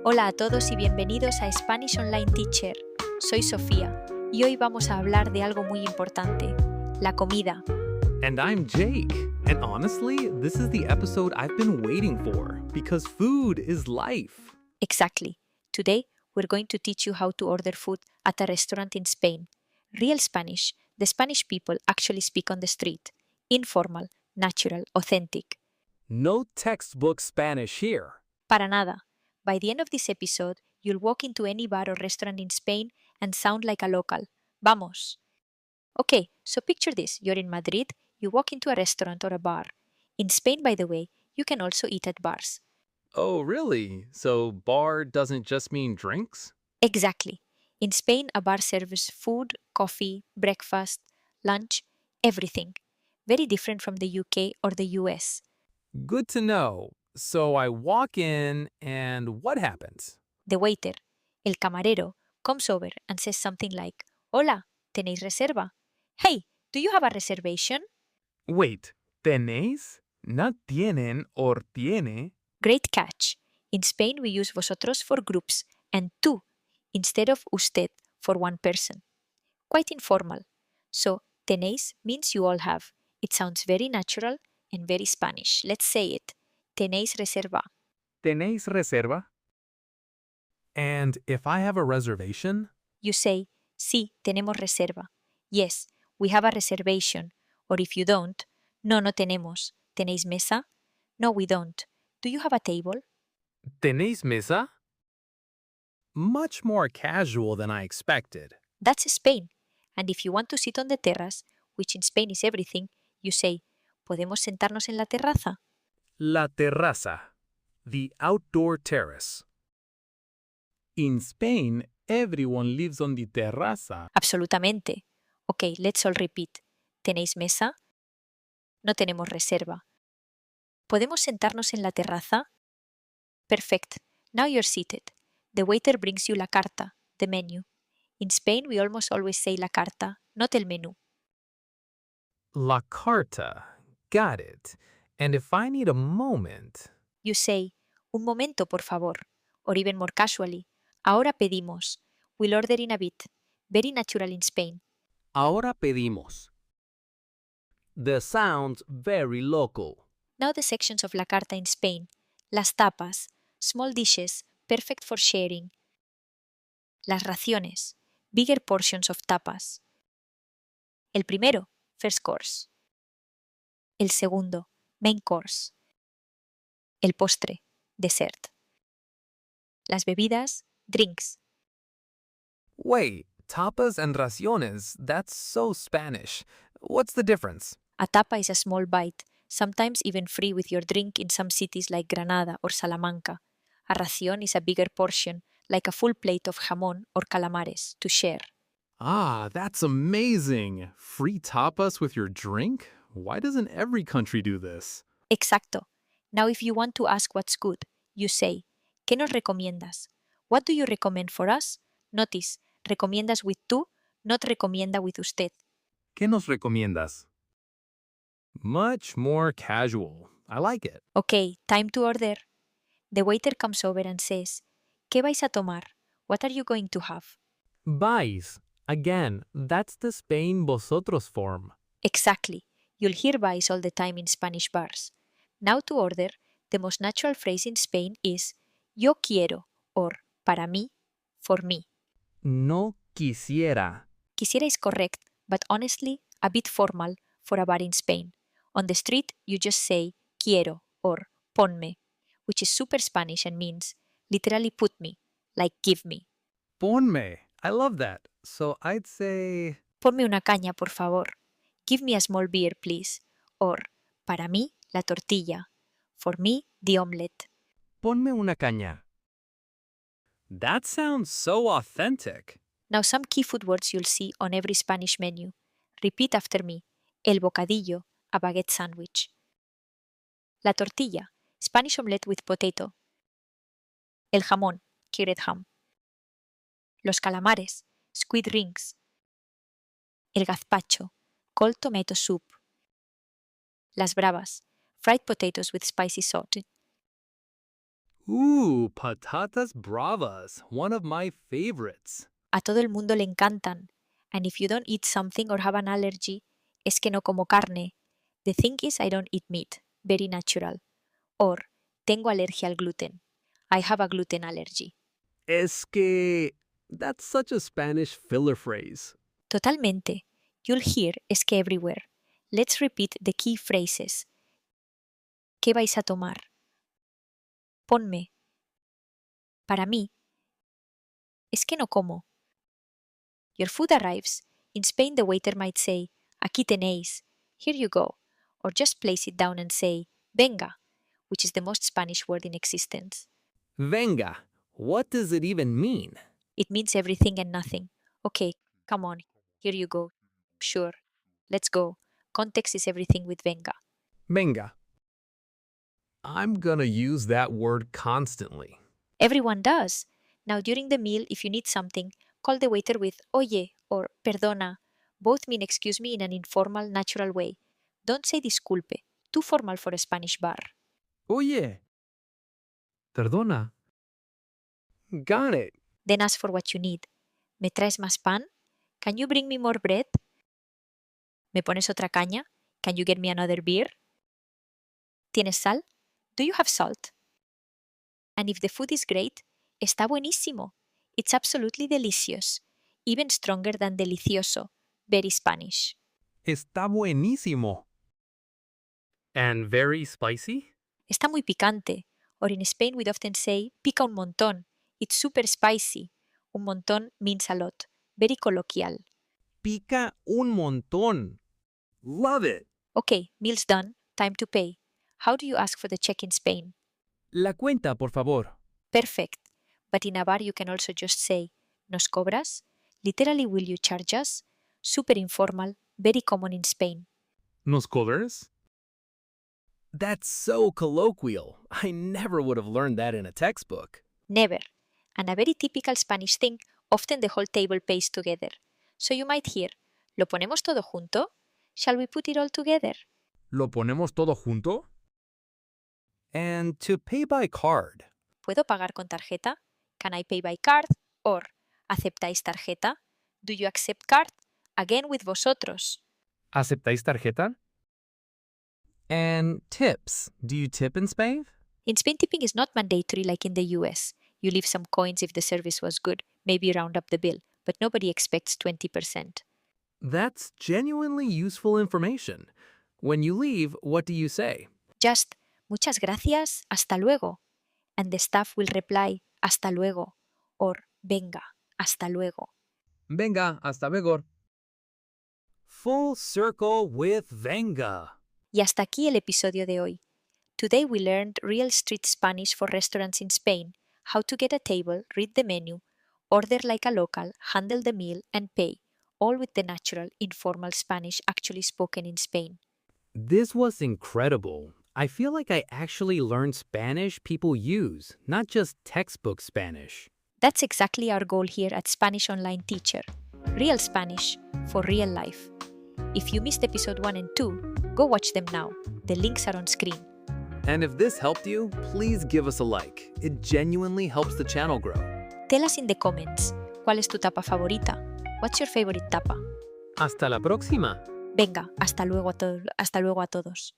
Hola a todos y bienvenidos a Spanish Online Teacher. Soy Sofía y hoy vamos a hablar de algo muy importante, la comida. And I'm Jake. And honestly, this is the episode I've been waiting for because food is life. Exactly. Today, we're going to teach you how to order food at a restaurant in Spain. Real Spanish, the Spanish people actually speak on the street. Informal, natural, authentic. No textbook Spanish here. Para nada. By the end of this episode, you'll walk into any bar or restaurant in Spain and sound like a local. Vamos! Okay, so picture this. You're in Madrid, you walk into a restaurant or a bar. In Spain, by the way, you can also eat at bars. Oh, really? So bar doesn't just mean drinks? Exactly. In Spain, a bar serves food, coffee, breakfast, lunch, everything. Very different from the UK or the US. Good to know. So I walk in and what happens? The waiter, el camarero, comes over and says something like, Hola, ¿tenéis reserva? Hey, do you have a reservation? Wait, ¿tenéis? Not tienen or tiene. Great catch. In Spain, we use vosotros for groups and tú instead of usted for one person. Quite informal. So, tenéis means you all have. It sounds very natural and very Spanish. Let's say it. Tenéis reserva. ¿Tenéis reserva? And if I have a reservation? You say, sí, tenemos reserva. Yes, we have a reservation. Or if you don't, no, no tenemos. ¿Tenéis mesa? No, we don't. Do you have a table? ¿Tenéis mesa? Much more casual than I expected. That's Spain. And if you want to sit on the terrace, which in Spain is everything, you say, ¿podemos sentarnos en la terraza? La terraza, the outdoor terrace. In Spain, everyone lives on the terraza. Absolutamente. Okay, let's all repeat. ¿Tenéis mesa? No tenemos reserva. ¿Podemos sentarnos en la terraza? Perfect. Now you're seated. The waiter brings you la carta, the menu. In Spain, we almost always say la carta, not el menú. La carta. Got it. And if I need a moment... You say, un momento, por favor. Or even more casually, ahora pedimos. We'll order in a bit. Very natural in Spain. Ahora pedimos. The sounds very local. Now the sections of la carta in Spain. Las tapas, small dishes, perfect for sharing. Las raciones, bigger portions of tapas. El primero, first course. El segundo, main course. El postre, dessert. Las bebidas, drinks. Wait, tapas and raciones, that's so Spanish. What's the difference? A tapa is a small bite, sometimes even free with your drink in some cities like Granada or Salamanca. A ración is a bigger portion, like a full plate of jamón or calamares, to share. Ah, that's amazing! Free tapas with your drink? Why doesn't every country do this? Exacto. Now if you want to ask what's good, you say, ¿qué nos recomiendas? What do you recommend for us? Notice, recomiendas with tú, not recomienda with usted. ¿Qué nos recomiendas? Much more casual. I like it. Okay, time to order. The waiter comes over and says, ¿qué vais a tomar? What are you going to have? Vais. Again, that's the Spain vosotros form. Exactly. You'll hear vais all the time in Spanish bars. Now to order, the most natural phrase in Spain is yo quiero or para mí, for me. No quisiera. Quisiera is correct, but honestly, a bit formal for a bar in Spain. On the street, you just say quiero or ponme, which is super Spanish and means literally put me, like give me. Ponme. I love that. So I'd say... Ponme una caña, por favor. Give me a small beer, please. Or, para mí, la tortilla. For me, the omelette. Ponme una caña. That sounds so authentic. Now some key food words you'll see on every Spanish menu. Repeat after me. El bocadillo, a baguette sandwich. La tortilla, Spanish omelette with potato. El jamón, cured ham. Los calamares, squid rings. El gazpacho, cold tomato soup. Las bravas, fried potatoes with spicy sauce. Ooh, patatas bravas, one of my favorites. A todo el mundo le encantan. And if you don't eat something or have an allergy, es que no como carne. The thing is I don't eat meat. Very natural. Or, tengo alergia al gluten. I have a gluten allergy. Es que... That's such a Spanish filler phrase. Totalmente. You'll hear es que everywhere. Let's repeat the key phrases. ¿Qué vais a tomar? Ponme. Para mí. Es que no como. Your food arrives. In Spain, the waiter might say, aquí tenéis, here you go, or just place it down and say, venga, which is the most Spanish word in existence. Venga. What does it even mean? It means everything and nothing. Okay, come on, here you go. Sure, let's go. Context is everything with venga. Venga. I'm gonna use that word constantly. Everyone does. Now, during the meal, if you need something, call the waiter with oye or perdona. Both mean excuse me in an informal, natural way. Don't say disculpe, too formal for a Spanish bar. Oye. Perdona. Got it. Then ask for what you need. ¿Me traes más pan? Can you bring me more bread? ¿Me pones otra caña? Can you get me another beer? ¿Tienes sal? Do you have salt? And if the food is great, está buenísimo. It's absolutely delicious. Even stronger than delicioso. Very Spanish. Está buenísimo. And very spicy? Está muy picante. Or in Spain we'd often say, pica un montón. It's super spicy. Un montón means a lot. Very colloquial. Pica un montón. Love it. Okay, meal's done. Time to pay. How do you ask for the check in Spain? La cuenta, por favor. Perfect. But in a bar you can also just say, ¿nos cobras? Literally, will you charge us? Super informal, very common in Spain. ¿Nos cobras? That's so colloquial. I never would have learned that in a textbook. Never. And a very typical Spanish thing, often the whole table pays together. So you might hear, ¿lo ponemos todo junto? Shall we put it all together? ¿Lo ponemos todo junto? And to pay by card. ¿Puedo pagar con tarjeta? Can I pay by card? Or, ¿aceptáis tarjeta? Do you accept card? Again with vosotros. ¿Aceptáis tarjeta? And tips. Do you tip in Spain? In Spain, tipping is not mandatory like in the US. You leave some coins if the service was good, maybe round up the bill, but nobody expects 20%. That's genuinely useful information. When you leave, what do you say? Just, muchas gracias, hasta luego. And the staff will reply, hasta luego, or venga, hasta luego. Venga, hasta luego. Full circle with Venga. Y hasta aquí el episodio de hoy. Today we learned real street Spanish for restaurants in Spain, how to get a table, read the menu, order like a local, handle the meal, and pay, all with the natural, informal Spanish actually spoken in Spain. This was incredible. I feel like I actually learned Spanish people use, not just textbook Spanish. That's exactly our goal here at Spanish Online Teacher. Real Spanish for real life. If you missed episode 1 and 2, go watch them now. The links are on screen. And if this helped you, please give us a like. It genuinely helps the channel grow. Tell us in the comments, ¿cuál es tu tapa favorita? What's your favorite tapa? Hasta la próxima. Venga, hasta luego a todos.